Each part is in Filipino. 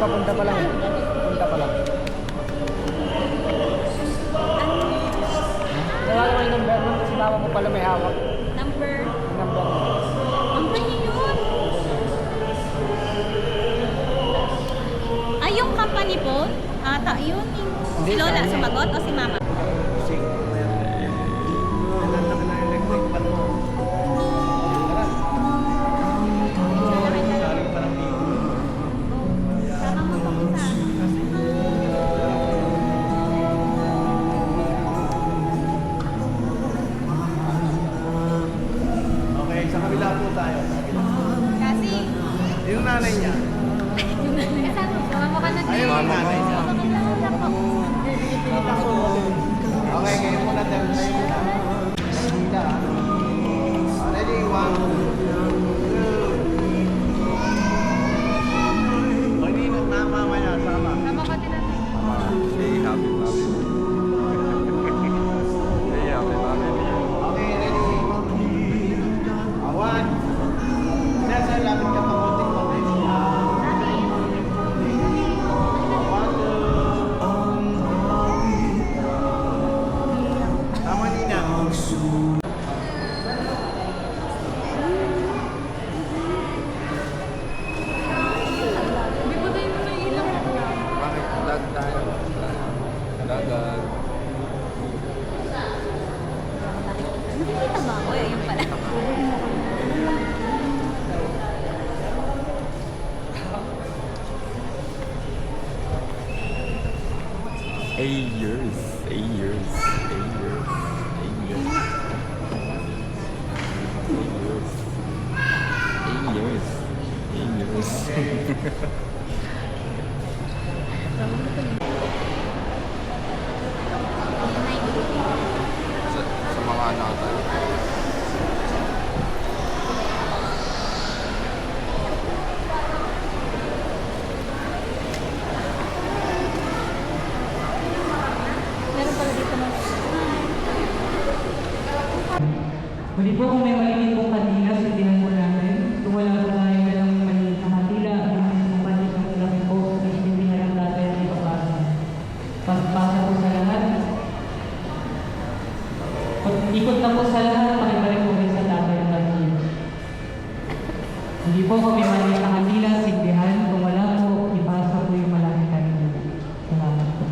papunta pa lang. Papunta pa lang. Nawala mo yung number mo kasi mama mo pala may hawak. Number? Number mo. Number niyo yun. Ay, yung company po? Ata, yun. Si Lola sumagot o si Mama? Okay, sa kabila po tayo. Kasi, Yung nanay niya. kasama ko, mama ka nag- Ayun ang nanay niya. Mama ko. Okay, kayo muna tayo. Tayo muna. Hila. Ready? 1, 2. O, hindi na mamaya. Sama. Mama ka din natin. Say happy family. Say happy family. Okay, ready? 1. Nasa lapit ka pa konting konti. 1, 2. Tama nina. Bakit vlog tayo? Vlog. Hindi kita ba? O, yun pala. Eight years. 8 years. 8 years. 8 years. 8 years. 8 years. Sa mga anak tayo. Meron pala dito mga... Muli po kung may maliit pong kanila, sindihan po natin. Kung wala po tayo ng maliit na kanila, ang maliit na kami po, sindihan lang natin ang ipapasa. Pagpasa po sa lahat. Pag ikot na po sa lahat, pakibalik po rin sa tatay ng kanila. Hindi po kung may maliit na kanila, sindihan. Kung wala po, ipasa po yung malaki kanila. Salamat po.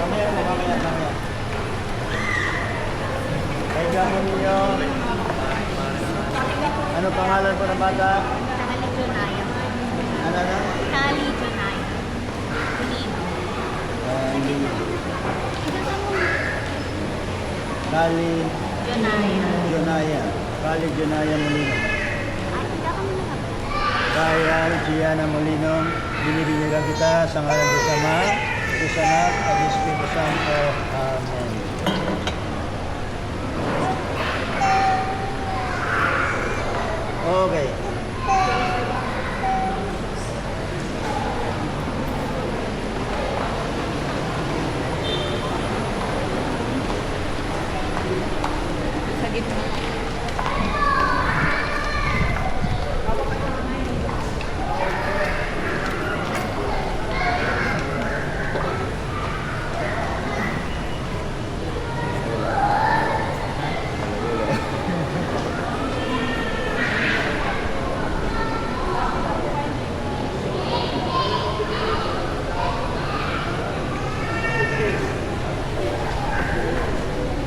Mamaya. Kaya mo ninyo. Ano pangalan po ng bata? Kali Jonaya. Ano na? Kali Jonaya. Kulino. Kali Jonaya. Jonaya. Kali Jonaya Molino. Ay, hindi ako nila. Kaya Gianna Molino, binibigyan kita sa ngalan ng Ama, sa Anak, at sa Espiritu Santo. Amen. Okay. Sa gitna.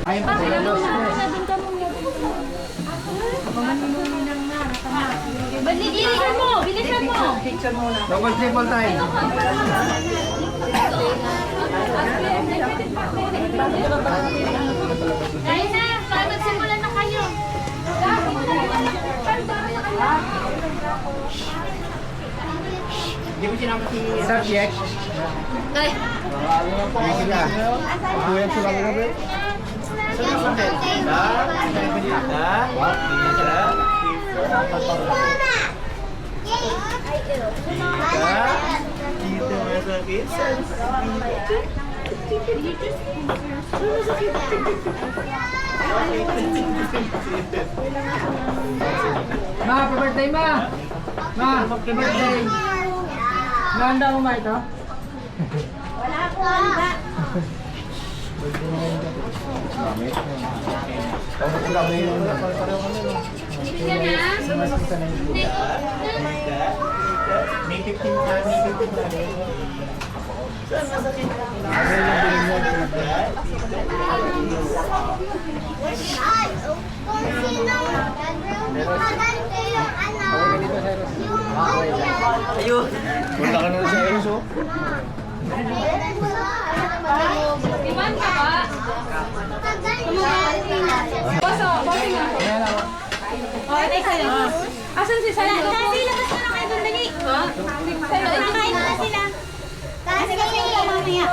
Ayun po sila, Los. Bilisan mo! Bilisan mo! Double triple time. Dahil na, magsimulan na kayo. Subject. Ay, Sige. Kuya sila mo ba? Dito masakit. Ma, happy birthday ma. Ma, happy birthday. Ganda mo ma ito? wala ko, handa. Hindi ka na? May 15 na, may 15 na. Ay, kung sino maganda yung ano, yung Punta ka na sa Eros, oh. Iman ka ba? Oh, ito sa'yo. Asan si Sally? Kasi labas na lang kayo doon, dali. Ha? Nakain na sila. Kasi kasi mamaya.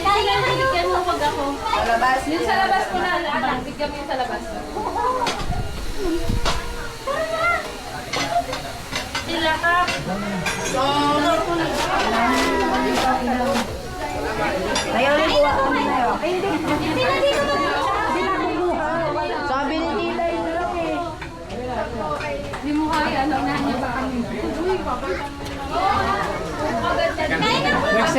Kaya bigyan mo pag ako. Sa labas? Yung sa labas ko na, anak, bigyan mo yung sa labas. Sila ka. Ayaw na buwa kami na yun. Sila dito na. Sabi ni Tita yun lang eh. Hindi mo kaya, alam na niya ba kami. Next